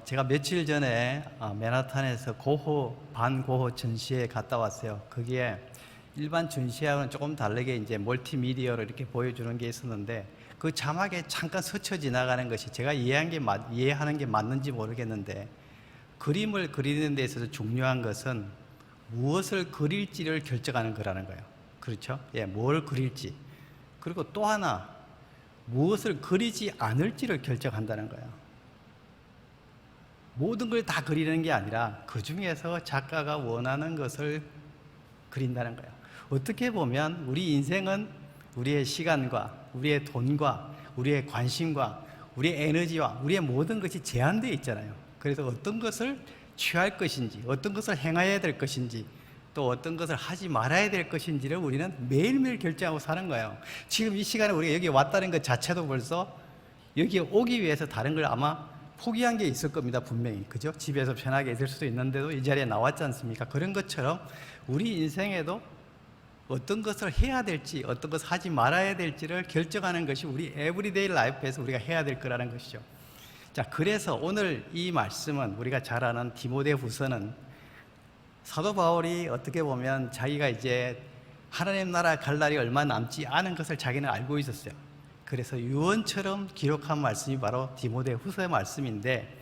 제가 며칠 전에 맨하탄에서 반고호 전시회 갔다 왔어요. 거기에 일반 전시회하고는 조금 다르게 이제 멀티미디어로 이렇게 보여주는 게 있었는데 그 자막에 잠깐 스쳐 지나가는 것이 제가 이해하는 게 맞는지 모르겠는데 그림을 그리는 데 있어서 중요한 것은 무엇을 그릴지를 결정하는 거라는 거예요. 그렇죠? 예, 뭘 그릴지. 그리고 또 하나 무엇을 그리지 않을지를 결정한다는 거예요. 모든 걸 다 그리는 게 아니라 그 중에서 작가가 원하는 것을 그린다는 거예요. 어떻게 보면 우리 인생은 우리의 시간과 우리의 돈과 우리의 관심과 우리의 에너지와 우리의 모든 것이 제한되어 있잖아요. 그래서 어떤 것을 취할 것인지, 어떤 것을 행해야 될 것인지, 또 어떤 것을 하지 말아야 될 것인지를 우리는 매일매일 결정하고 사는 거예요. 지금 이 시간에 우리가 여기 왔다는 것 자체도 벌써 여기에 오기 위해서 다른 걸 아마 포기한 게 있을 겁니다. 분명히. 그죠? 집에서 편하게 있을 수도 있는데도 이 자리에 나왔지 않습니까? 그런 것처럼 우리 인생에도 어떤 것을 해야 될지, 어떤 것을 하지 말아야 될지를 결정하는 것이 우리 에브리데이 라이프에서 우리가 해야 될 거라는 것이죠. 자, 그래서 오늘 이 말씀은 우리가 잘 아는 디모데후서는 사도 바울이 어떻게 보면 자기가 이제 하나님 나라 갈 날이 얼마 남지 않은 것을 자기는 알고 있었어요. 그래서 유언처럼 기록한 말씀이 바로 디모데후서의 말씀인데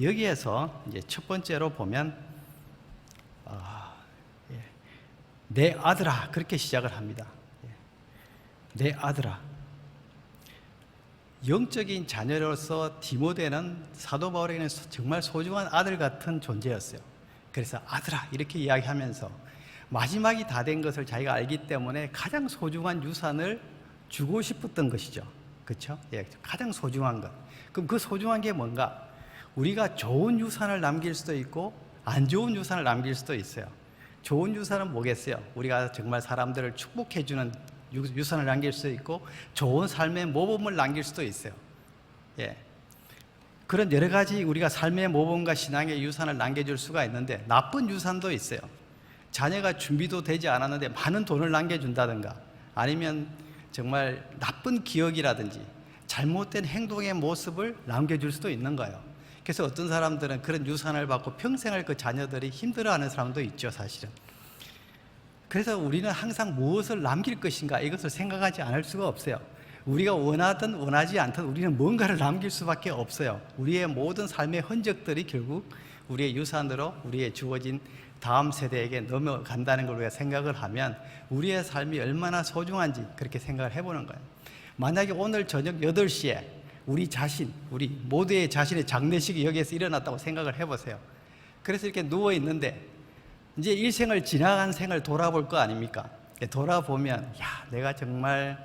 여기에서 이제 첫 번째로 보면 내 아들아 그렇게 시작을 합니다. 내 아들아. 영적인 자녀로서 디모데는 사도 바울에게는 정말 소중한 아들 같은 존재였어요. 그래서 아들아 이렇게 이야기하면서 마지막이 다 된 것을 자기가 알기 때문에 가장 소중한 유산을 주고 싶었던 것이죠. 그렇죠? 예, 가장 소중한 것. 그럼 그 소중한 게 뭔가? 우리가 좋은 유산을 남길 수도 있고 안 좋은 유산을 남길 수도 있어요. 좋은 유산은 뭐겠어요? 우리가 정말 사람들을 축복해주는 유산을 남길 수도 있고 좋은 삶의 모범을 남길 수도 있어요. 예. 그런 여러 가지 우리가 삶의 모범과 신앙의 유산을 남겨줄 수가 있는데 나쁜 유산도 있어요. 자녀가 준비도 되지 않았는데 많은 돈을 남겨준다든가 아니면 정말 나쁜 기억이라든지 잘못된 행동의 모습을 남겨줄 수도 있는 거예요. 그래서 어떤 사람들은 그런 유산을 받고 평생을 그 자녀들이 힘들어하는 사람도 있죠, 사실은. 그래서 우리는 항상 무엇을 남길 것인가 이것을 생각하지 않을 수가 없어요. 우리가 원하든 원하지 않든 우리는 뭔가를 남길 수밖에 없어요. 우리의 모든 삶의 흔적들이 결국 우리의 유산으로 우리의 주어진 다음 세대에게 넘어간다는 걸 우리가 생각을 하면 우리의 삶이 얼마나 소중한지 그렇게 생각을 해보는 거예요. 만약에 오늘 저녁 8시에 우리 모두의 자신의 장례식이 여기에서 일어났다고 생각을 해보세요. 그래서 이렇게 누워있는데 이제 일생을 지나간 생을 돌아볼 거 아닙니까? 돌아보면 내가 정말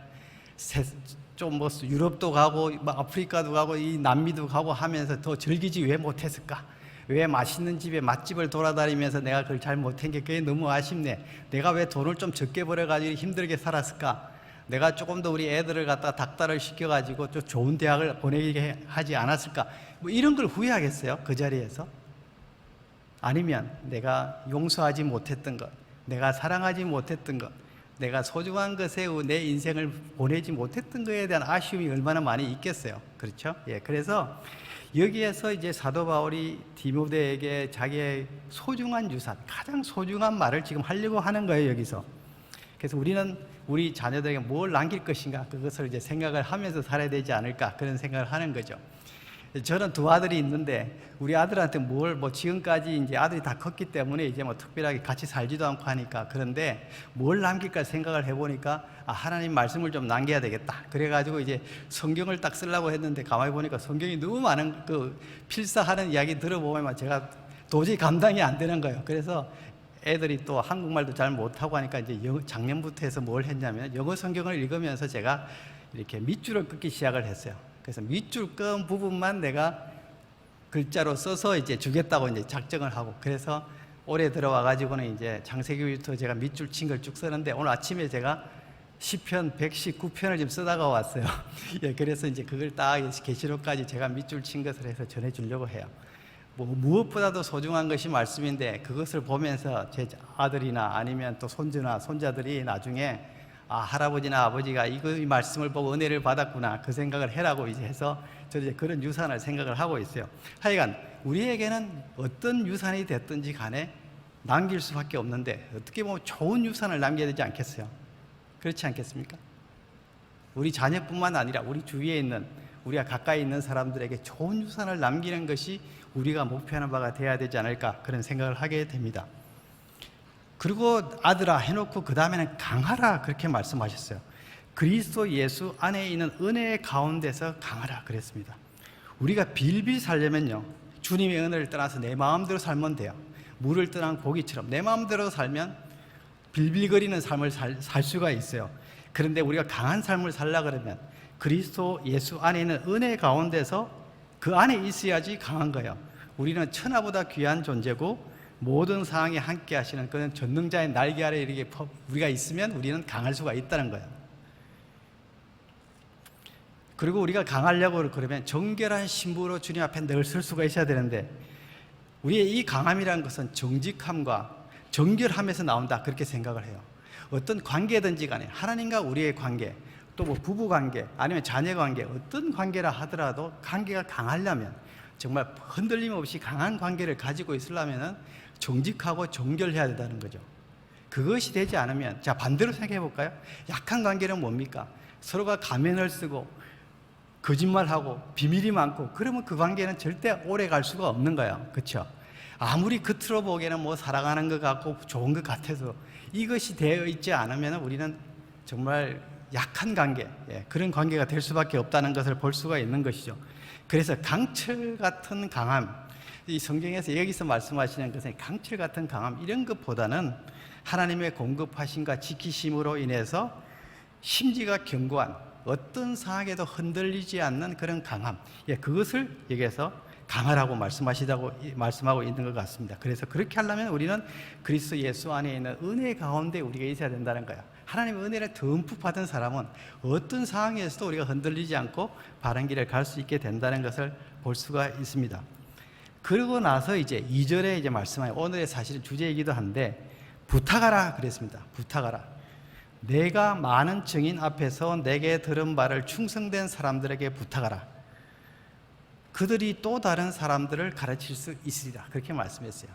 좀 유럽도 가고 아프리카도 가고 이 남미도 가고 하면서 더 즐기지 왜 못했을까? 왜 맛있는 집에 맛집을 돌아다니면서 내가 그걸 잘 못한 게 그게 너무 아쉽네. 내가 왜 돈을 좀 적게 벌어가지고 힘들게 살았을까? 내가 조금 더 우리 애들을 갖다 닥달을 시켜가지고 좀 좋은 대학을 보내게 하지 않았을까? 이런 걸 후회하겠어요? 그 자리에서? 아니면 내가 용서하지 못했던 것, 내가 사랑하지 못했던 것, 내가 소중한 것에 내 인생을 보내지 못했던 것에 대한 아쉬움이 얼마나 많이 있겠어요. 그렇죠? 예, 그래서 여기에서 이제 사도 바울이 디모데에게 자기의 소중한 유산, 가장 소중한 말을 지금 하려고 하는 거예요, 여기서. 그래서 우리는 우리 자녀들에게 뭘 남길 것인가, 그것을 이제 생각을 하면서 살아야 되지 않을까, 그런 생각을 하는 거죠. 저는 두 아들이 있는데, 우리 아들한테 지금까지 이제 아들이 다 컸기 때문에 이제 특별하게 같이 살지도 않고 하니까, 그런데 뭘 남길까 생각을 해보니까, 하나님 말씀을 좀 남겨야 되겠다. 그래가지고 이제 성경을 딱 쓰려고 했는데, 가만히 보니까 성경이 너무 많은 필사하는 이야기 들어보면 제가 도저히 감당이 안 되는 거예요. 그래서 애들이 또 한국말도 잘 못하고 하니까 이제 작년부터 해서 뭘 했냐면, 영어 성경을 읽으면서 제가 이렇게 밑줄을 긋기 시작을 했어요. 그래서 밑줄 끈 부분만 내가 글자로 써서 이제 주겠다고 이제 작정을 하고, 그래서 올해 들어와가지고는 이제 창세기부터 제가 밑줄 친 걸 쭉 쓰는데, 오늘 아침에 제가 시편 119편을 지금 쓰다가 왔어요. 예, 그래서 이제 그걸 딱 계시록까지 제가 밑줄 친 것을 해서 전해주려고 해요. 무엇보다도 소중한 것이 말씀인데, 그것을 보면서 제 아들이나 아니면 또 손주나 손자들이 나중에 할아버지나 아버지가 이 말씀을 보고 은혜를 받았구나, 그 생각을 해라고 이제 해서 저는 이제 그런 유산을 생각을 하고 있어요. 하여간 우리에게는 어떤 유산이 됐든지 간에 남길 수밖에 없는데 어떻게 보면 좋은 유산을 남겨야 되지 않겠어요? 그렇지 않겠습니까? 우리 자녀뿐만 아니라 우리 주위에 있는, 우리가 가까이 있는 사람들에게 좋은 유산을 남기는 것이 우리가 목표하는 바가 돼야 되지 않을까, 그런 생각을 하게 됩니다. 그리고 아들아 해놓고 그 다음에는 강하라, 그렇게 말씀하셨어요. 그리스도 예수 안에 있는 은혜의 가운데서 강하라 그랬습니다. 우리가 빌빌 살려면요, 주님의 은혜를 떠나서 내 마음대로 살면 돼요. 물을 떠난 고기처럼 내 마음대로 살면 빌빌거리는 삶을 살 수가 있어요. 그런데 우리가 강한 삶을 살려고 그러면 그리스도 예수 안에 있는 은혜 가운데서 그 안에 있어야지 강한 거예요. 우리는 천하보다 귀한 존재고 모든 상황에 함께 하시는 그런 전능자의 날개 아래 이렇게 우리가 있으면 우리는 강할 수가 있다는 거예요. 그리고 우리가 강하려고 그러면 정결한 신부로 주님 앞에 늘 설 수가 있어야 되는데, 우리의 이 강함이라는 것은 정직함과 정결함에서 나온다, 그렇게 생각을 해요. 어떤 관계든지 간에 하나님과 우리의 관계, 또 뭐 부부 관계, 아니면 자녀 관계, 어떤 관계라 하더라도 관계가 강하려면, 정말 흔들림 없이 강한 관계를 가지고 있으려면 정직하고 정결해야 된다는 거죠. 그것이 되지 않으면, 자 반대로 생각해 볼까요? 약한 관계는 뭡니까? 서로가 가면을 쓰고 거짓말하고 비밀이 많고, 그러면 그 관계는 절대 오래 갈 수가 없는 거예요. 그렇죠? 아무리 겉으로 보기에는 뭐 사랑하는 것 같고 좋은 것 같아도 이것이 되어 있지 않으면 우리는 정말 약한 관계, 그런 관계가 될 수밖에 없다는 것을 볼 수가 있는 것이죠. 그래서 강철 같은 강함, 이 성경에서 여기서 말씀하시는 것은 강철 같은 강함, 이런 것보다는 하나님의 공급하심과 지키심으로 인해서 심지가 견고한, 어떤 상황에도 흔들리지 않는 그런 강함, 그것을 여기에서 강하라고 말씀하고 있는 것 같습니다. 그래서 그렇게 하려면 우리는 그리스도 예수 안에 있는 은혜 가운데 우리가 있어야 된다는 거예요. 하나님의 은혜를 듬뿍 받은 사람은 어떤 상황에서도 우리가 흔들리지 않고 바른 길을 갈 수 있게 된다는 것을 볼 수가 있습니다. 그러고 나서 이제 2절에 이제 말씀하여, 오늘의 사실은 주제이기도 한데, 부탁하라 그랬습니다. 부탁하라. 내가 많은 증인 앞에서 내게 들은 바를 충성된 사람들에게 부탁하라. 그들이 또 다른 사람들을 가르칠 수 있으리라, 그렇게 말씀했어요.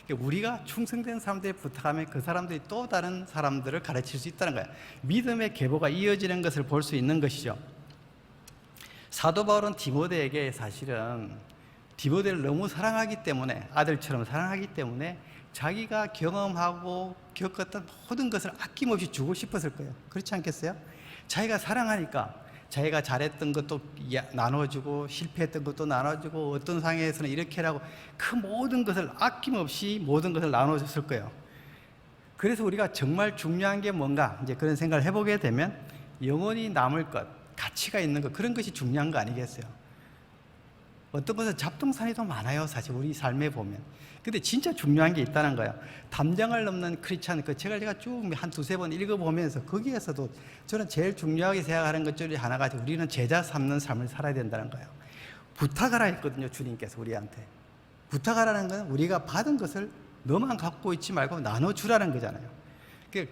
우리가 충성된 사람들에 부탁하면 그 사람들이 또 다른 사람들을 가르칠 수 있다는 거예요. 믿음의 계보가 이어지는 것을 볼 수 있는 것이죠. 사도 바울은 디모데에게 사실은 디모데를 너무 사랑하기 때문에, 아들처럼 사랑하기 때문에 자기가 경험하고 겪었던 모든 것을 아낌없이 주고 싶었을 거예요. 그렇지 않겠어요? 자기가 사랑하니까 자기가 잘했던 것도 나눠주고 실패했던 것도 나눠주고 어떤 상황에서는 이렇게 하고 그 모든 것을 아낌없이 모든 것을 나눠줬을 거예요. 그래서 우리가 정말 중요한 게 뭔가 이제 그런 생각을 해보게 되면 영원히 남을 것, 가치가 있는 것, 그런 것이 중요한 거 아니겠어요? 어떤 것은 잡동사니 더 많아요, 사실 우리 삶에 보면. 근데 진짜 중요한 게 있다는 거예요. 담장을 넘는 크리스찬, 그 책을 제가 쭉 한 두세 번 읽어보면서 거기에서도 저는 제일 중요하게 생각하는 것 중에 하나가 우리는 제자 삼는 삶을 살아야 된다는 거예요. 부탁하라 했거든요, 주님께서 우리한테. 부탁하라는 건 우리가 받은 것을 너만 갖고 있지 말고 나눠주라는 거잖아요.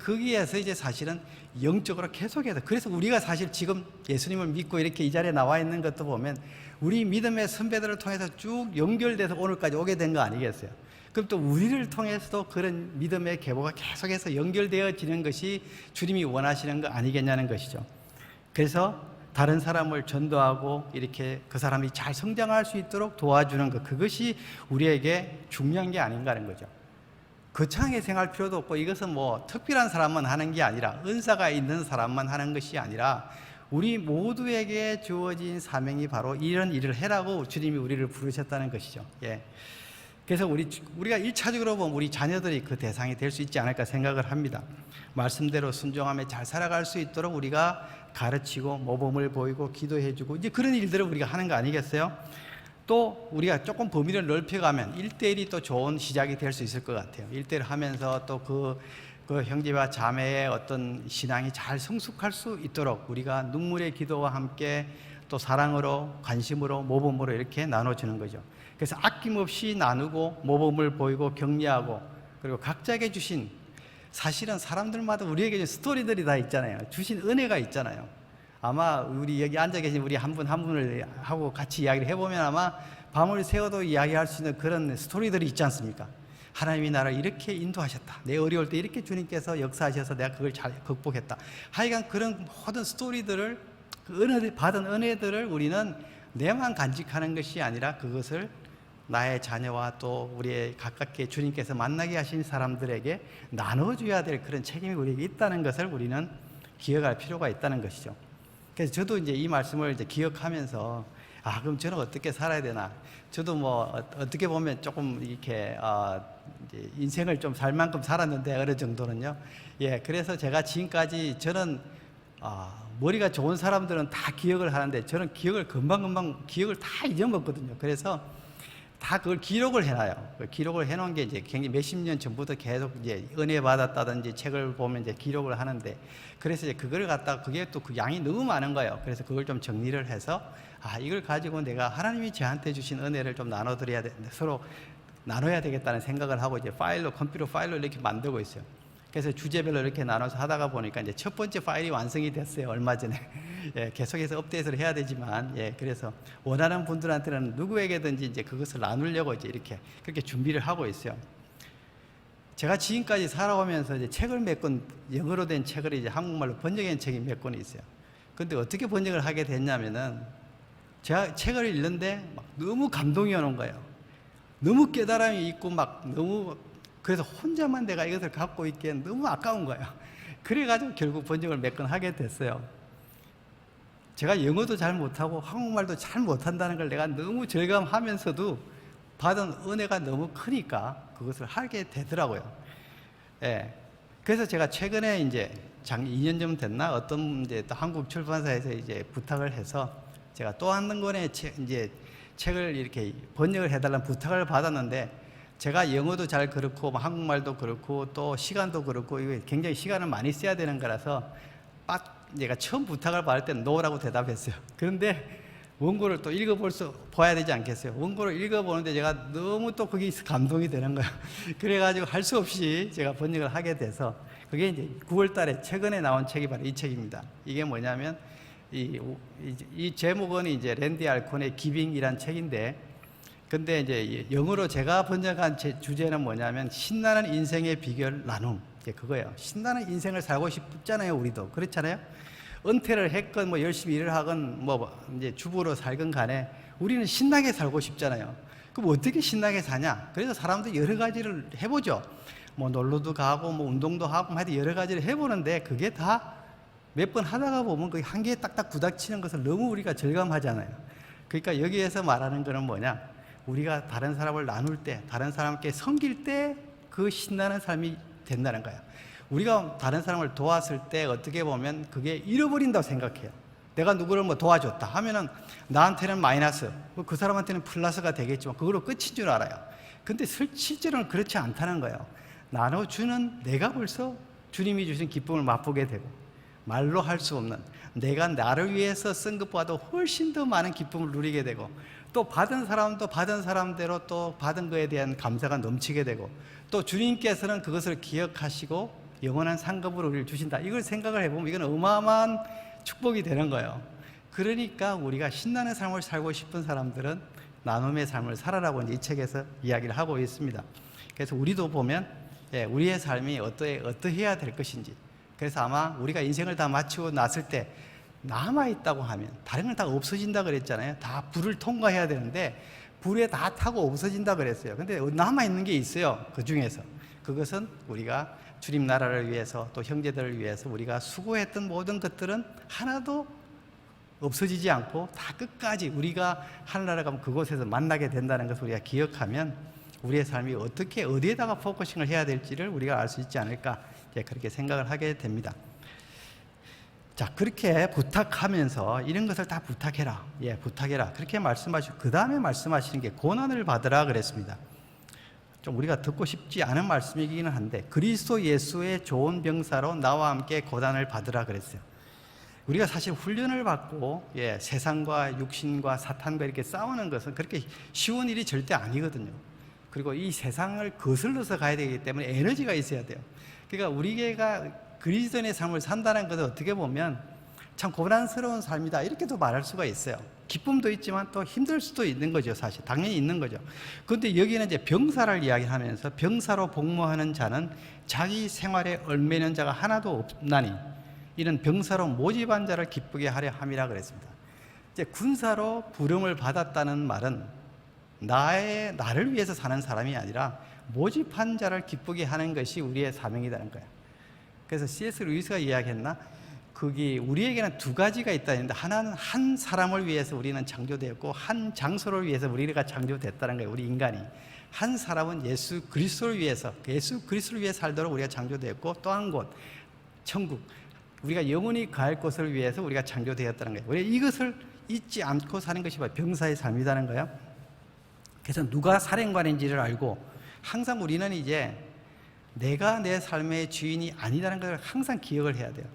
거기에서 이제 사실은 영적으로 계속해서, 그래서 우리가 사실 지금 예수님을 믿고 이렇게 이 자리에 나와 있는 것도 보면 우리 믿음의 선배들을 통해서 쭉 연결돼서 오늘까지 오게 된 거 아니겠어요? 그럼 또 우리를 통해서도 그런 믿음의 계보가 계속해서 연결되어지는 것이 주님이 원하시는 거 아니겠냐는 것이죠. 그래서 다른 사람을 전도하고 이렇게 그 사람이 잘 성장할 수 있도록 도와주는 것, 그것이 우리에게 중요한 게 아닌가 하는 거죠. 거창하게 생각할 필요도 없고, 이것은 뭐 특별한 사람만 하는 게 아니라, 은사가 있는 사람만 하는 것이 아니라 우리 모두에게 주어진 사명이 바로 이런 일을 해라고 주님이 우리를 부르셨다는 것이죠. 그래서 우리가 1차적으로 보면 우리 자녀들이 그 대상이 될 수 있지 않을까 생각을 합니다. 말씀대로 순종하며 잘 살아갈 수 있도록 우리가 가르치고 모범을 보이고 기도해주고 이제 그런 일들을 우리가 하는 거 아니겠어요? 또 우리가 조금 범위를 넓혀가면 1대1이 또 좋은 시작이 될 수 있을 것 같아요. 1대1 하면서 또 그 형제와 자매의 어떤 신앙이 잘 성숙할 수 있도록 우리가 눈물의 기도와 함께 또 사랑으로, 관심으로, 모범으로 이렇게 나눠주는 거죠. 그래서 아낌없이 나누고 모범을 보이고 격려하고, 그리고 각자에게 주신, 사실은 사람들마다 우리에게 스토리들이 다 있잖아요. 주신 은혜가 있잖아요. 아마 우리 여기 앉아 계신 우리 한 분 한 분을 하고 같이 이야기를 해보면 아마 밤을 새워도 이야기할 수 있는 그런 스토리들이 있지 않습니까? 하나님이 나를 이렇게 인도하셨다. 내 어려울 때 이렇게 주님께서 역사하셔서 내가 그걸 잘 극복했다. 하여간 그런 모든 스토리들을 받은 은혜들을 우리는 내만 간직하는 것이 아니라 그것을 나의 자녀와 또 우리의 가깝게 주님께서 만나게 하신 사람들에게 나눠줘야 될 그런 책임이 우리에게 있다는 것을 우리는 기억할 필요가 있다는 것이죠. 그래서 저도 이제 이 말씀을 이제 기억하면서 그럼 저는 어떻게 살아야 되나? 저도 뭐 어떻게 보면 조금 이렇게 이제 인생을 좀 살 만큼 살았는데 어느 정도는요. 예, 그래서 제가 지금까지 저는 머리가 좋은 사람들은 다 기억을 하는데 저는 기억을 금방금방 기억을 다 잊어먹거든요. 그래서 다 그걸 기록을 해놔요. 기록을 해놓은 게 이제 굉장히 몇십 년 전부터 계속 이제 은혜 받았다든지 책을 보면 이제 기록을 하는데, 그래서 이제 그걸 갖다가 그게 또 그 양이 너무 많은 거예요. 그래서 그걸 좀 정리를 해서 이걸 가지고 내가 하나님이 저한테 주신 은혜를 좀 나눠드려야 돼, 서로 나눠야 되겠다는 생각을 하고 이제 컴퓨터 파일로 이렇게 만들고 있어요. 그래서 주제별로 이렇게 나눠서 하다가 보니까 이제 첫 번째 파일이 완성이 됐어요. 얼마 전에. 예, 계속해서 업데이트를 해야 되지만, 그래서 원하는 분들한테는 누구에게든지 이제 그것을 나누려고 이제 이렇게 그렇게 준비를 하고 있어요. 제가 지금까지 살아오면서 이제 책을 몇 권, 영어로 된 책을 이제 한국말로 번역한 책이 몇 권이 있어요. 근데 어떻게 번역을 하게 됐냐면은 제가 책을 읽는데 막 너무 감동이 오는 거예요. 너무 깨달음이 있고 그래서 혼자만 내가 이것을 갖고 있기엔 너무 아까운 거예요. 그래가지고 결국 번역을 몇 권 하게 됐어요. 제가 영어도 잘 못하고 한국말도 잘 못한다는 걸 내가 너무 절감하면서도 받은 은혜가 너무 크니까 그것을 하게 되더라고요. 예. 그래서 제가 최근에 이제 2년 좀 됐나 어떤 이제 또 한국 출판사에서 이제 부탁을 해서 제가 또 한 권의 책을 이렇게 번역을 해달라는 부탁을 받았는데, 제가 영어도 잘 그렇고 한국말도 그렇고 또 시간도 그렇고 이거 굉장히 시간을 많이 써야 되는 거라서 내가 처음 부탁을 받을 때는 노라고 대답했어요. 그런데 원고를 또 봐야 되지 않겠어요? 원고를 읽어보는데 제가 너무 또 거기 감동이 되는 거예요. 그래가지고 할 수 없이 제가 번역을 하게 돼서 그게 이제 9월 달에 최근에 나온 책이 바로 이 책입니다. 이게 뭐냐면 이 제목은 이제 랜디 알콘의 기빙이란 책인데, 근데 이제 영어로 제가 번역한 주제는 뭐냐면 신나는 인생의 비결 나눔. 그거예요. 신나는 인생을 살고 싶잖아요. 우리도 그렇잖아요. 은퇴를 했건 뭐 열심히 일을 하건 뭐 이제 주부로 살건 간에 우리는 신나게 살고 싶잖아요. 그럼 어떻게 신나게 사냐? 그래서 사람들이 여러 가지를 해보죠. 뭐 놀러도 가고 뭐 운동도 하고 하여튼 여러 가지를 해보는데 그게 다 몇 번 하다가 보면 그 한계에 딱딱 부닥치는 것을 너무 우리가 절감하잖아요. 그러니까 여기에서 말하는 거는 뭐냐? 우리가 다른 사람을 나눌 때, 다른 사람께 섬길 때 그 신나는 삶이 된다는 거야. 우리가 다른 사람을 도왔을 때 어떻게 보면 그게 잃어버린다고 생각해요. 내가 누구를 뭐 도와줬다 하면은 나한테는 마이너스, 그 사람한테는 플러스가 되겠지만 그걸로 끝인 줄 알아요. 근데 실제로는 그렇지 않다는 거예요. 나눠주는 내가 벌써 주님이 주신 기쁨을 맛보게 되고, 말로 할 수 없는 내가 나를 위해서 쓴 것보다도 훨씬 더 많은 기쁨을 누리게 되고, 또 받은 사람도 받은 사람대로 또 받은 것에 대한 감사가 넘치게 되고, 또 주님께서는 그것을 기억하시고 영원한 상급으로 우리를 주신다. 이걸 생각을 해보면 이건 어마어마한 축복이 되는 거예요. 그러니까 우리가 신나는 삶을 살고 싶은 사람들은 나눔의 삶을 살아라고 이 책에서 이야기를 하고 있습니다. 그래서 우리도 보면 우리의 삶이 어떠해야 될 것인지, 그래서 아마 우리가 인생을 다 마치고 났을 때 남아있다고 하면 다른 건 다 없어진다 그랬잖아요. 다 불을 통과해야 되는데 불에 다 타고 없어진다 그랬어요. 근데 남아있는 게 있어요. 그 중에서 그것은 우리가 주님 나라를 위해서 또 형제들을 위해서 우리가 수고했던 모든 것들은 하나도 없어지지 않고 다 끝까지 우리가 하늘나라 가면 그곳에서 만나게 된다는 것을 우리가 기억하면 우리의 삶이 어디에다가 포커싱을 해야 될지를 우리가 알 수 있지 않을까, 그렇게 생각을 하게 됩니다. 자, 그렇게 부탁하면서 이런 것을 다 부탁해라. 부탁해라. 그렇게 말씀하시고, 그 다음에 말씀하시는 게 고난을 받으라 그랬습니다. 좀 우리가 듣고 싶지 않은 말씀이기는 한데, 그리스도 예수의 좋은 병사로 나와 함께 고난을 받으라 그랬어요. 우리가 사실 훈련을 받고 세상과 육신과 사탄과 이렇게 싸우는 것은 그렇게 쉬운 일이 절대 아니거든요. 그리고 이 세상을 거슬러서 가야 되기 때문에 에너지가 있어야 돼요. 그러니까 우리가 그리스도인의 삶을 산다는 것은 어떻게 보면 참 고난스러운 삶이다 이렇게도 말할 수가 있어요. 기쁨도 있지만 또 힘들 수도 있는 거죠. 사실 당연히 있는 거죠. 그런데 여기는 이제 병사를 이야기하면서 병사로 복무하는 자는 자기 생활에 얽매이는 자가 하나도 없나니 이는 병사로 모집한 자를 기쁘게 하려 함이라 그랬습니다. 이제 군사로 부름을 받았다는 말은 나를 위해서 사는 사람이 아니라 모집한 자를 기쁘게 하는 것이 우리의 사명이라는 거예요. 그래서 C.S. 루이스가 이야기했나? 그게 우리에게는 두 가지가 있다 했는데, 하나는 한 사람을 위해서 우리는 창조되었고 한 장소를 위해서 우리가 창조됐다는 거예요. 우리 인간이 한 사람은 예수 그리스도를 위해서 살도록 우리가 창조되었고, 또 한 곳 천국, 우리가 영원히 갈 곳을 위해서 우리가 창조되었다는 거예요. 우리가 이것을 잊지 않고 사는 것이 바로 병사의 삶이라는 거예요. 그래서 누가 사령관인지를 알고 항상 우리는 이제 내가 내 삶의 주인이 아니라는 걸 항상 기억을 해야 돼요.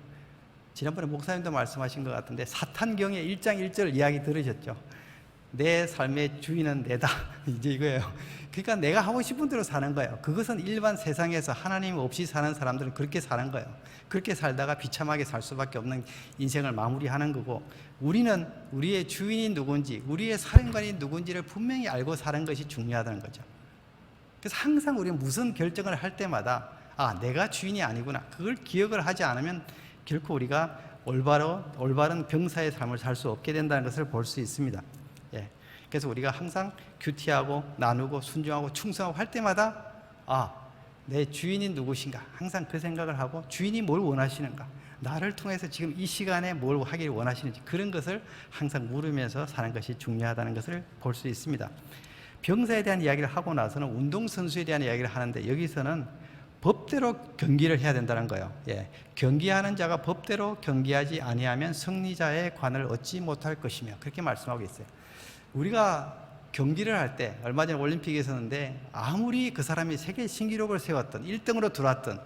지난번에 목사님도 말씀하신 것 같은데 사탄경의 1장 1절 이야기 들으셨죠? 내 삶의 주인은 내다. 이제 이거예요. 그러니까 내가 하고 싶은 대로 사는 거예요. 그것은 일반 세상에서 하나님 없이 사는 사람들은 그렇게 사는 거예요. 그렇게 살다가 비참하게 살 수밖에 없는 인생을 마무리하는 거고, 우리는 우리의 주인이 누군지, 우리의 사령관이 누군지를 분명히 알고 사는 것이 중요하다는 거죠. 그래서 항상 우리는 무슨 결정을 할 때마다 내가 주인이 아니구나, 그걸 기억을 하지 않으면 결코 우리가 올바른 병사의 삶을 살 수 없게 된다는 것을 볼 수 있습니다. 그래서 우리가 항상 큐티하고 나누고 순종하고 충성하고 할 때마다 내 주인이 누구신가, 항상 그 생각을 하고 주인이 뭘 원하시는가, 나를 통해서 지금 이 시간에 뭘 하기를 원하시는지, 그런 것을 항상 물으면서 사는 것이 중요하다는 것을 볼 수 있습니다. 병사에 대한 이야기를 하고 나서는 운동선수에 대한 이야기를 하는데, 여기서는 법대로 경기를 해야 된다는 거예요. 경기하는 자가 법대로 경기하지 아니하면 승리자의 관을 얻지 못할 것이며, 그렇게 말씀하고 있어요. 우리가 경기를 할 때, 얼마 전에 올림픽에 있었는데 아무리 그 사람이 세계 신기록을 세웠던 1등으로 들어왔던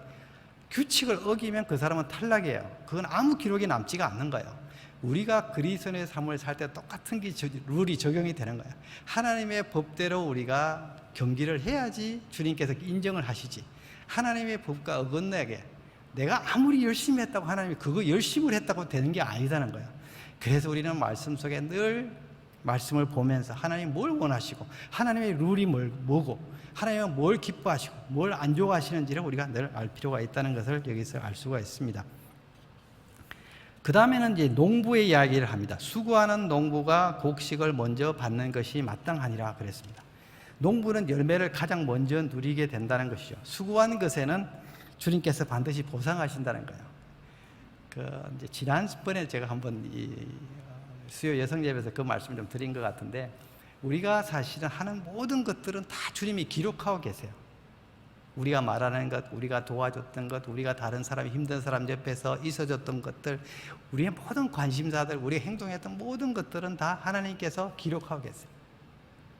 규칙을 어기면 그 사람은 탈락이에요. 그건 아무 기록이 남지가 않는 거예요. 우리가 그리스도의 삶을 살 때 똑같은 룰이 적용이 되는 거예요. 하나님의 법대로 우리가 경기를 해야지 주님께서 인정을 하시지, 하나님의 법과 어긋나게 내가 아무리 열심히 했다고 하나님이 그거 열심을 했다고 되는 게 아니다는 거예요. 그래서 우리는 말씀 속에 늘 말씀을 보면서 하나님 뭘 원하시고, 하나님의 룰이 뭐고, 하나님은 뭘 기뻐하시고 뭘 안 좋아하시는지를 우리가 늘 알 필요가 있다는 것을 여기서 알 수가 있습니다. 그 다음에는 이제 농부의 이야기를 합니다. 수고하는 농부가 곡식을 먼저 받는 것이 마땅하니라 그랬습니다. 농부는 열매를 가장 먼저 누리게 된다는 것이죠. 수고한 것에는 주님께서 반드시 보상하신다는 거예요. 이제 지난번에 제가 한번 수요 여성 예배에서 그 말씀을 좀 드린 것 같은데, 우리가 사실은 하는 모든 것들은 다 주님이 기록하고 계세요. 우리가 말하는 것, 우리가 도와줬던 것, 우리가 다른 사람, 힘든 사람 옆에서 있어줬던 것들, 우리의 모든 관심사들, 우리가 행동했던 모든 것들은 다 하나님께서 기록하고 계세요.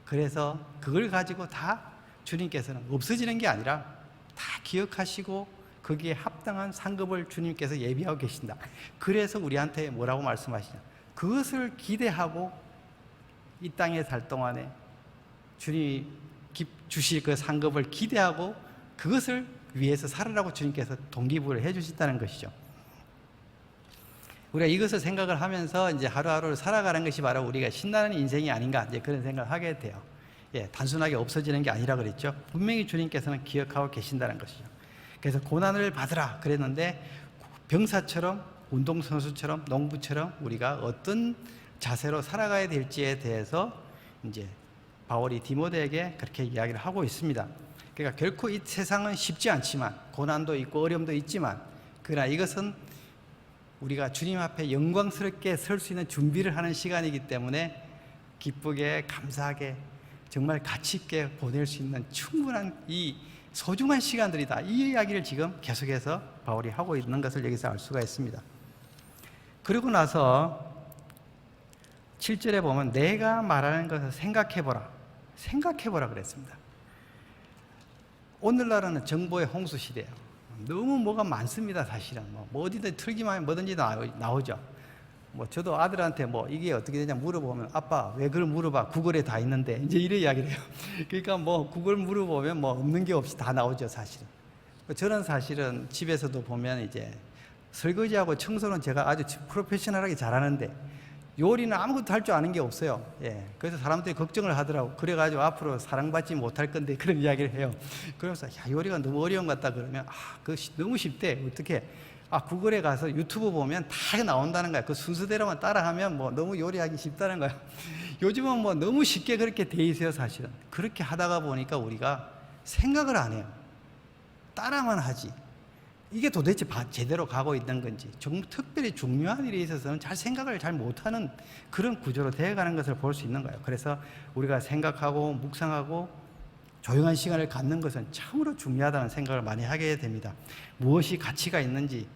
그래서 그걸 가지고 다 주님께서는 없어지는 게 아니라 다 기억하시고 거기에 합당한 상급을 주님께서 예비하고 계신다. 그래서 우리한테 뭐라고 말씀하시냐, 그것을 기대하고 이 땅에 살 동안에 주님이 주실 그 상급을 기대하고 그것을 위해서 살으라고 주님께서 동기부여를 해주신다는 것이죠. 우리가 이것을 생각을 하면서 이제 하루하루를 살아가는 것이 바로 우리가 신나는 인생이 아닌가, 이제 그런 생각을 하게 돼요. 단순하게 없어지는 게 아니라 그랬죠. 분명히 주님께서는 기억하고 계신다는 것이죠. 그래서 고난을 받으라 그랬는데, 병사처럼, 운동선수처럼, 농부처럼 우리가 어떤 자세로 살아가야 될지에 대해서 이제 바울이 디모데에게 그렇게 이야기를 하고 있습니다. 그러니까 결코 이 세상은 쉽지 않지만, 고난도 있고 어려움도 있지만, 그러나 이것은 우리가 주님 앞에 영광스럽게 설 수 있는 준비를 하는 시간이기 때문에 기쁘게 감사하게 정말 가치 있게 보낼 수 있는 충분한 이 소중한 시간들이다. 이 이야기를 지금 계속해서 바울이 하고 있는 것을 여기서 알 수가 있습니다. 그리고 나서 7절에 보면 내가 말하는 것을 생각해보라 그랬습니다. 오늘날은 정보의 홍수 시대예요. 너무 뭐가 많습니다. 사실은 뭐 어디든 틀기만 하면 뭐든지 나오죠. 저도 아들한테 이게 어떻게 되냐 물어보면, 아빠 왜 그걸 물어봐, 구글에 다 있는데, 이제 이래 이야기를 해요. 그러니까 구글 물어보면 없는 게 없이 다 나오죠. 사실은 저는 사실은 집에서도 보면 이제 설거지하고 청소는 제가 아주 프로페셔널하게 잘하는데 요리는 아무것도 할 줄 아는 게 없어요. 예. 그래서 사람들이 걱정을 하더라고. 그래가지고 앞으로 사랑받지 못할 건데 그런 이야기를 해요. 그래서 야, 요리가 너무 어려운 것 같다 그러면 그거 너무 쉽대. 어떻게? 구글에 가서 유튜브 보면 다 나온다는 거야. 그 순서대로만 따라하면 뭐 너무 요리하기 쉽다는 거야. 요즘은 뭐 너무 쉽게 그렇게 돼 있어요, 사실은. 그렇게 하다가 보니까 우리가 생각을 안 해요. 따라만 하지. 이게 도대체 제대로 가고 있는 건지, 특별히 중요한 일에 있어서는 생각을 잘 못하는 그런 구조로 되어가는 것을 볼 수 있는 거예요. 그래서 우리가 생각하고 묵상하고 조용한 시간을 갖는 것은 참으로 중요하다는 생각을 많이 하게 됩니다. 무엇이 가치가 있는지,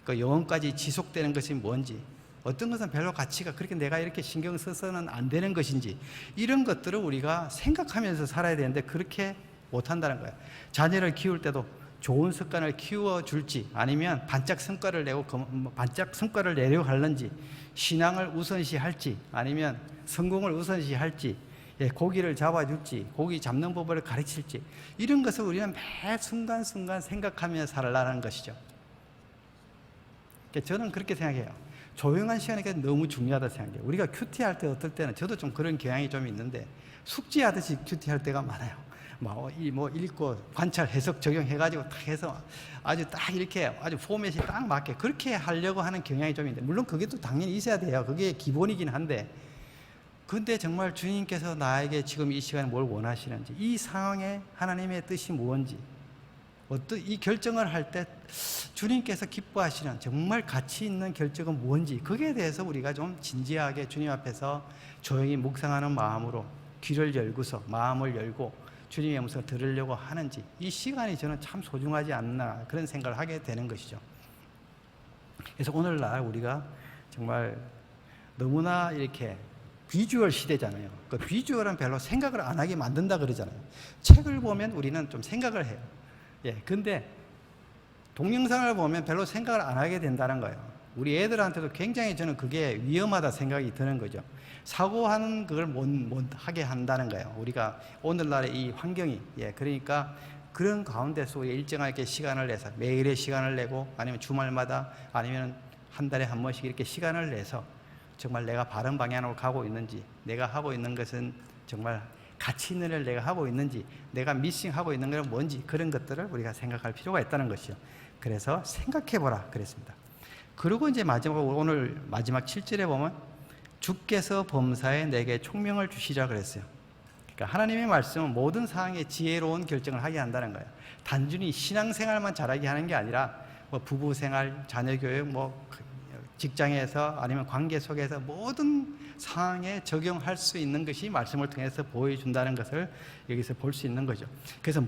그 영원까지 지속되는 것이 뭔지, 어떤 것은 별로 가치가 그렇게 내가 이렇게 신경 써서는 안 되는 것인지, 이런 것들을 우리가 생각하면서 살아야 되는데 그렇게 못한다는 거예요. 자녀를 키울 때도 좋은 습관을 키워줄지, 아니면 반짝 성과를 내려고 하는지, 신앙을 우선시할지, 아니면 성공을 우선시할지, 고기를 잡아줄지, 고기 잡는 법을 가르칠지, 이런 것을 우리는 매 순간순간 생각하며 살아가는 것이죠. 저는 그렇게 생각해요. 조용한 시간이 너무 중요하다 생각해요. 우리가 큐티할 때 어떨 때는, 저도 좀 그런 경향이 좀 있는데 숙지하듯이 큐티할 때가 많아요. 뭐 읽고 관찰, 해석, 적용해가지고 딱 해서 아주 딱 이렇게 아주 포맷이 딱 맞게 그렇게 하려고 하는 경향이 좀 있는데, 물론 그게 또 당연히 있어야 돼요. 그게 기본이긴 한데, 근데 정말 주님께서 나에게 지금 이 시간에 뭘 원하시는지, 이 상황에 하나님의 뜻이 무엇인지, 이 결정을 할 때 주님께서 기뻐하시는 정말 가치 있는 결정은 무엇인지, 거기에 대해서 우리가 좀 진지하게 주님 앞에서 조용히 묵상하는 마음으로 귀를 열고서 마음을 열고 주님의 음성을 들으려고 하는지, 이 시간이 저는 참 소중하지 않나 그런 생각을 하게 되는 것이죠. 그래서 오늘날 우리가 정말 너무나 이렇게 비주얼 시대잖아요. 그 비주얼은 별로 생각을 안 하게 만든다 그러잖아요. 책을 보면 우리는 좀 생각을 해요. 근데 동영상을 보면 별로 생각을 안 하게 된다는 거예요. 우리 애들한테도 굉장히 저는 그게 위험하다 생각이 드는 거죠. 사고하는 그걸 못 하게 한다는 거예요. 우리가 오늘날의 이 환경이, 그러니까 그런 가운데서 일정하게 시간을 내서, 매일의 시간을 내고, 아니면 주말마다, 아니면 한 달에 한 번씩 이렇게 시간을 내서 정말 내가 바른 방향으로 가고 있는지, 내가 하고 있는 것은 정말 가치 있는 일을 내가 하고 있는지, 내가 미싱하고 있는 건 뭔지, 그런 것들을 우리가 생각할 필요가 있다는 것이요. 그래서 생각해보라 그랬습니다. 그리고 이제 오늘 마지막 7절에 보면 주께서 범사에 내게 총명을 주시라 그랬어요. 그러니까 하나님의 말씀은 모든 상황에 지혜로운 결정을 하게 한다는 거예요. 단순히 신앙생활만 잘하게 하는 게 아니라 부부생활, 자녀교육, 직장에서 아니면 관계 속에서 모든 상황에 적용할 수 있는 것이 말씀을 통해서 보여준다는 것을 여기서 볼 수 있는 거죠. 그래서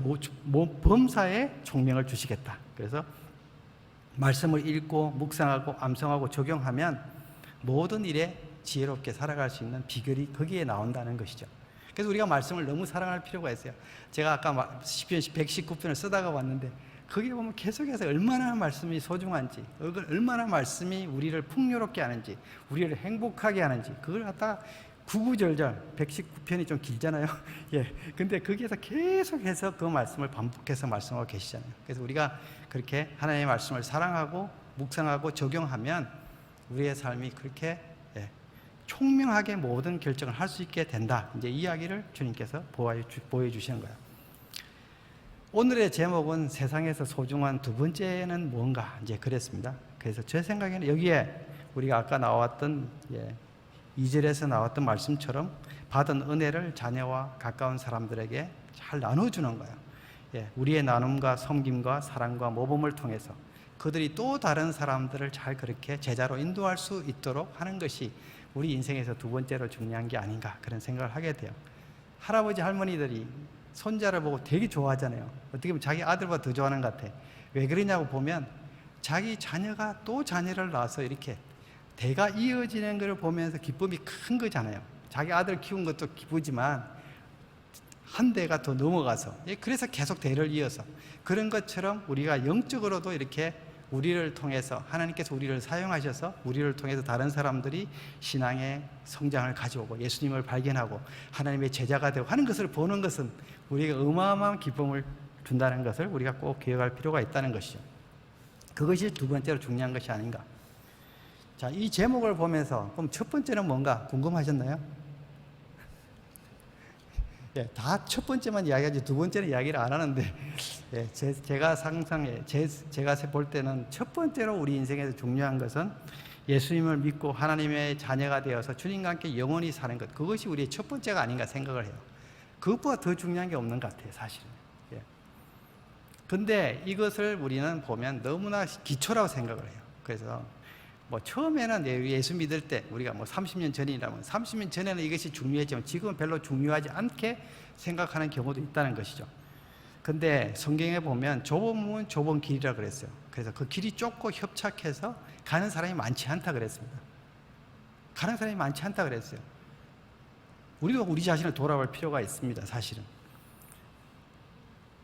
범사에 총명을 주시겠다. 그래서 말씀을 읽고 묵상하고 암송하고 적용하면 모든 일에 지혜롭게 살아갈 수 있는 비결이 거기에 나온다는 것이죠. 그래서 우리가 말씀을 너무 사랑할 필요가 있어요. 제가 아까 시편 119편을 쓰다가 왔는데 거기에 보면 계속해서 얼마나 말씀이 소중한지, 얼마나 말씀이 우리를 풍요롭게 하는지, 우리를 행복하게 하는지, 그걸 갖다가 구구절절, 119편이 좀 길잖아요. 근데 거기에서 계속해서 그 말씀을 반복해서 말씀하고 계시잖아요. 그래서 우리가 그렇게 하나님의 말씀을 사랑하고 묵상하고 적용하면 우리의 삶이 그렇게 총명하게 모든 결정을 할 수 있게 된다. 이제 이야기를 주님께서 보여주시는 거예요. 오늘의 제목은 세상에서 소중한 두 번째는 뭔가, 이제 그랬습니다. 그래서 제 생각에는 여기에 우리가 아까 나왔던 2절에서 나왔던 말씀처럼 받은 은혜를 자녀와 가까운 사람들에게 잘 나눠주는 거예요. 우리의 나눔과 섬김과 사랑과 모범을 통해서 그들이 또 다른 사람들을 잘 그렇게 제자로 인도할 수 있도록 하는 것이 우리 인생에서 두 번째로 중요한 게 아닌가, 그런 생각을 하게 돼요. 할아버지 할머니들이 손자를 보고 되게 좋아하잖아요. 어떻게 보면 자기 아들보다 더 좋아하는 것 같아. 왜 그러냐고 보면 자기 자녀가 또 자녀를 낳아서 이렇게 대가 이어지는 걸 보면서 기쁨이 큰 거잖아요. 자기 아들 키운 것도 기쁘지만 한 대가 더 넘어가서, 그래서 계속 대를 이어서, 그런 것처럼 우리가 영적으로도 이렇게 우리를 통해서 하나님께서 우리를 사용하셔서 우리를 통해서 다른 사람들이 신앙의 성장을 가져오고 예수님을 발견하고 하나님의 제자가 되고 하는 것을 보는 것은 우리에게 어마어마한 기쁨을 준다는 것을 우리가 꼭 기억할 필요가 있다는 것이죠. 그것이 두 번째로 중요한 것이 아닌가. 자, 이 제목을 보면서 그럼 첫 번째는 뭔가 궁금하셨나요? 예, 다 첫 번째만 이야기하지 두 번째는 이야기를 안 하는데, 예, 제가 상상해, 제가 볼 때는 첫 번째로 우리 인생에서 중요한 것은 예수님을 믿고 하나님의 자녀가 되어서 주님과 함께 영원히 사는 것, 그것이 우리의 첫 번째가 아닌가 생각을 해요. 그것보다 더 중요한 게 없는 것 같아요, 사실은. 예. 근데 이것을 우리는 보면 너무나 기초라고 생각을 해요. 그래서 뭐 처음에는 예수 믿을 때 우리가 뭐 30년 전이라면 30년 전에는 이것이 중요했지만 지금은 별로 중요하지 않게 생각하는 경우도 있다는 것이죠. 근데 성경에 보면 좁은 문은 좁은 길이라 그랬어요. 그래서 그 길이 좁고 협착해서 가는 사람이 많지 않다 그랬습니다. 가는 사람이 많지 않다 그랬어요. 우리도 우리 자신을 돌아볼 필요가 있습니다, 사실은.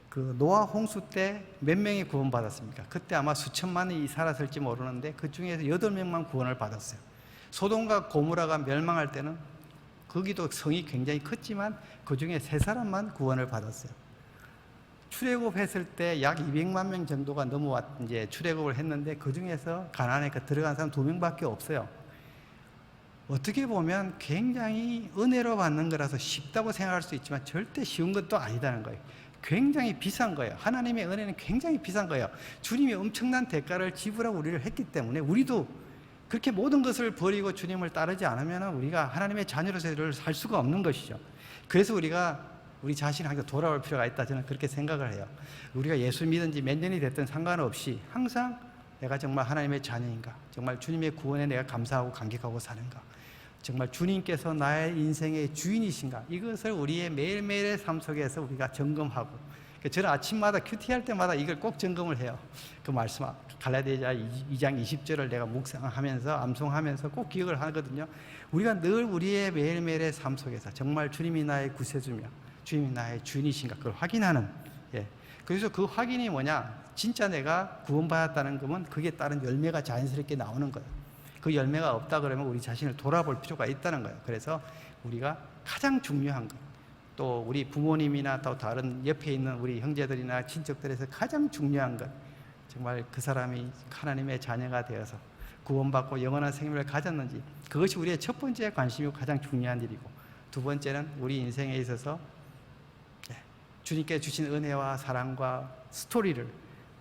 그 노아 홍수 때 몇 명이 구원받았습니까? 그때 아마 수천만이 살았을지 모르는데 그 중에서 8명만 구원을 받았어요. 소돔과 고모라가 멸망할 때는 거기도 성이 굉장히 컸지만 그 중에 3사람만 구원을 받았어요. 출애굽했을 때 약 200만 명 정도가 이제 출애굽을 했는데 그 중에서 가나안에 들어간 사람 2명밖에 없어요. 어떻게 보면 굉장히 은혜로 받는 거라서 쉽다고 생각할 수 있지만 절대 쉬운 것도 아니다는 거예요. 굉장히 비싼 거예요. 하나님의 은혜는 굉장히 비싼 거예요. 주님이 엄청난 대가를 지불하고 우리를 했기 때문에 우리도 그렇게 모든 것을 버리고 주님을 따르지 않으면 우리가 하나님의 자녀로서 살 수가 없는 것이죠. 그래서 우리가 우리 자신에게 돌아올 필요가 있다, 저는 그렇게 생각을 해요. 우리가 예수 믿은 지 몇 년이 됐든 상관없이 항상 내가 정말 하나님의 자녀인가, 정말 주님의 구원에 내가 감사하고 감격하고 사는가, 정말 주님께서 나의 인생의 주인이신가, 이것을 우리의 매일매일의 삶 속에서 우리가 점검하고, 저는 아침마다 큐티할 때마다 이걸 꼭 점검을 해요. 그 말씀 갈라디아 2장 20절을 내가 묵상하면서 암송하면서 꼭 기억을 하거든요. 우리가 늘 우리의 매일매일의 삶 속에서 정말 주님이 나의 구세주며 주님이 나의 주인이신가 그걸 확인하는, 예. 그래서 그 확인이 뭐냐, 진짜 내가 구원받았다는 거면 그게 따른 열매가 자연스럽게 나오는 거예요. 그 열매가 없다 그러면 우리 자신을 돌아볼 필요가 있다는 거예요. 그래서 우리가 가장 중요한 것, 또 우리 부모님이나 또 다른 옆에 있는 우리 형제들이나 친척들에서 가장 중요한 것, 정말 그 사람이 하나님의 자녀가 되어서 구원받고 영원한 생명을 가졌는지, 그것이 우리의 첫 번째 관심이고 가장 중요한 일이고, 두 번째는 우리 인생에 있어서 주님께 주신 은혜와 사랑과 스토리를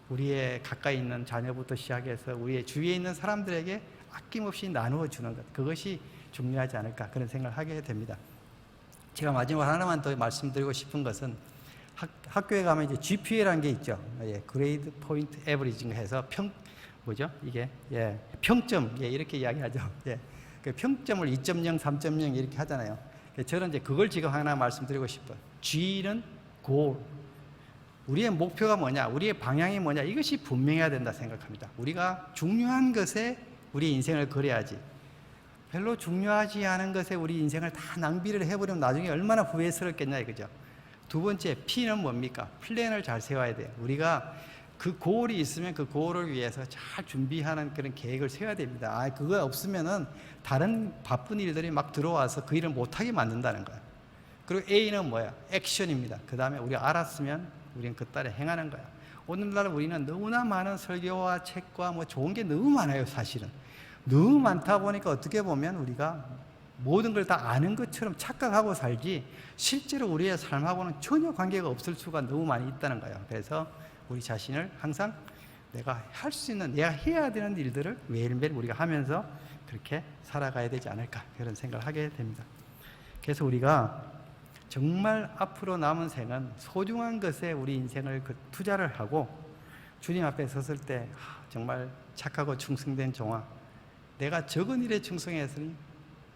우리의 가까이 있는 자녀부터 시작해서 우리의 주위에 있는 사람들에게 아낌없이 나누어 주는 것, 그것이 중요하지 않을까 그런 생각을 하게 됩니다. 제가 마지막으로 하나만 더 말씀드리고 싶은 것은 학교에 가면 이제 GPA라는 게 있죠. 예, Grade Point Average인가 해서 평점, 예, 이렇게 이야기하죠. 예, 그 평점을 2.0, 3.0 이렇게 하잖아요. 저는 이제 그걸 지금 하나 말씀드리고 싶어요. G는 goal. 우리의 목표가 뭐냐, 우리의 방향이 뭐냐, 이것이 분명해야 된다 생각합니다. 우리가 중요한 것에 우리 인생을 걸어야지, 별로 중요하지 않은 것에 우리 인생을 다 낭비를 해버리면 나중에 얼마나 후회스럽겠냐 이거죠. 두 번째, P는 뭡니까? 플랜을 잘 세워야 돼요. 우리가 그 고울이 있으면 그 고울을 위해서 잘 준비하는 그런 계획을 세워야 됩니다. 그거 없으면은 다른 바쁜 일들이 막 들어와서 그 일을 못하게 만든다는 거예요. 그리고 A는 뭐야? 액션입니다. 그 다음에 우리가 알았으면 우리는 그 따라 행하는 거야. 오늘날 우리는 너무나 많은 설교와 책과 뭐 좋은 게 너무 많아요, 사실은. 너무 많다 보니까 어떻게 보면 우리가 모든 걸 다 아는 것처럼 착각하고 살지, 실제로 우리의 삶하고는 전혀 관계가 없을 수가 너무 많이 있다는 거예요. 그래서 우리 자신을 항상 내가 할 수 있는, 내가 해야 되는 일들을 매일매일 우리가 하면서 그렇게 살아가야 되지 않을까, 그런 생각을 하게 됩니다. 그래서 우리가 정말 앞으로 남은 생은 소중한 것에 우리 인생을 투자를 하고 주님 앞에 섰을 때 정말 착하고 충성된 종아, 내가 적은 일에 충성했으니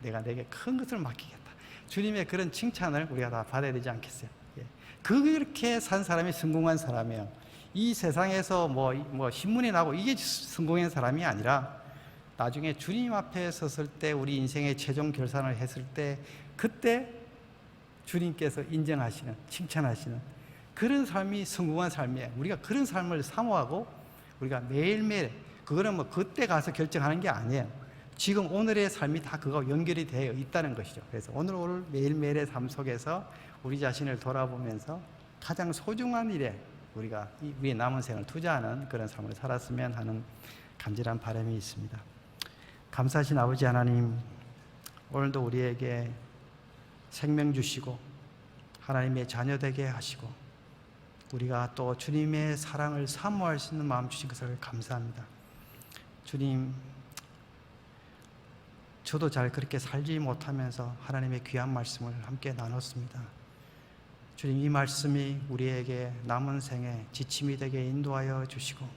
내가 내게 큰 것을 맡기겠다, 주님의 그런 칭찬을 우리가 다 받아야 되지 않겠어요? 예. 그렇게 산 사람이 성공한 사람이에요. 이 세상에서 뭐 신문이 나고 이게 성공한 사람이 아니라 나중에 주님 앞에 섰을 때, 우리 인생의 최종 결산을 했을 때, 그때 주님께서 인정하시는, 칭찬하시는 그런 삶이 성공한 삶이에요. 우리가 그런 삶을 사모하고 우리가 매일매일, 그거는 뭐 그때 가서 결정하는 게 아니에요. 지금 오늘의 삶이 다 그거 연결이 되어 있다는 것이죠. 그래서 오늘 매일매일의 삶 속에서 우리 자신을 돌아보면서 가장 소중한 일에 우리가 우리의 남은 생을 투자하는 그런 삶을 살았으면 하는 간절한 바람이 있습니다. 감사하신 아버지 하나님, 오늘도 우리에게 생명 주시고 하나님의 자녀 되게 하시고 우리가 또 주님의 사랑을 사모할 수 있는 마음 주신 것을 감사합니다. 주님, 저도 잘 그렇게 살지 못하면서 하나님의 귀한 말씀을 함께 나눴습니다. 주님, 이 말씀이 우리에게 남은 생에 지침이 되게 인도하여 주시고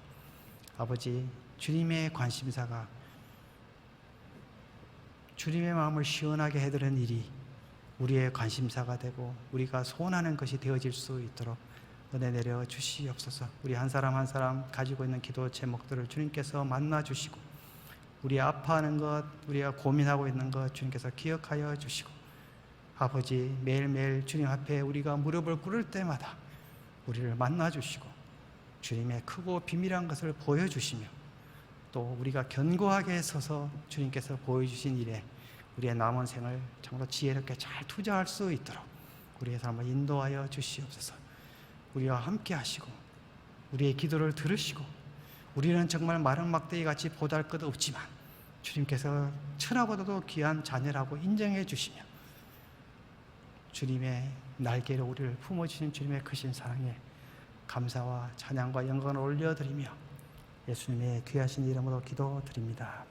아버지, 주님의 관심사가 주님의 마음을 시원하게 해드리는 일이 우리의 관심사가 되고 우리가 소원하는 것이 되어질 수 있도록 은혜 내려 주시옵소서. 우리 한 사람 한 사람 가지고 있는 기도 제목들을 주님께서 만나 주시고 우리 아파하는 것, 우리가 고민하고 있는 것 주님께서 기억하여 주시고 아버지, 매일매일 주님 앞에 우리가 무릎을 꿇을 때마다 우리를 만나 주시고 주님의 크고 비밀한 것을 보여주시며 또 우리가 견고하게 서서 주님께서 보여주신 일에 우리의 남은 생을 정말 지혜롭게 잘 투자할 수 있도록 우리의 삶을 인도하여 주시옵소서. 우리와 함께 하시고 우리의 기도를 들으시고 우리는 정말 마른 막대기 같이 보잘것 없지만 주님께서 천하보다도 귀한 자녀라고 인정해 주시며 주님의 날개로 우리를 품어주신 주님의 크신 사랑에 감사와 찬양과 영광을 올려드리며 예수님의 귀하신 이름으로 기도드립니다.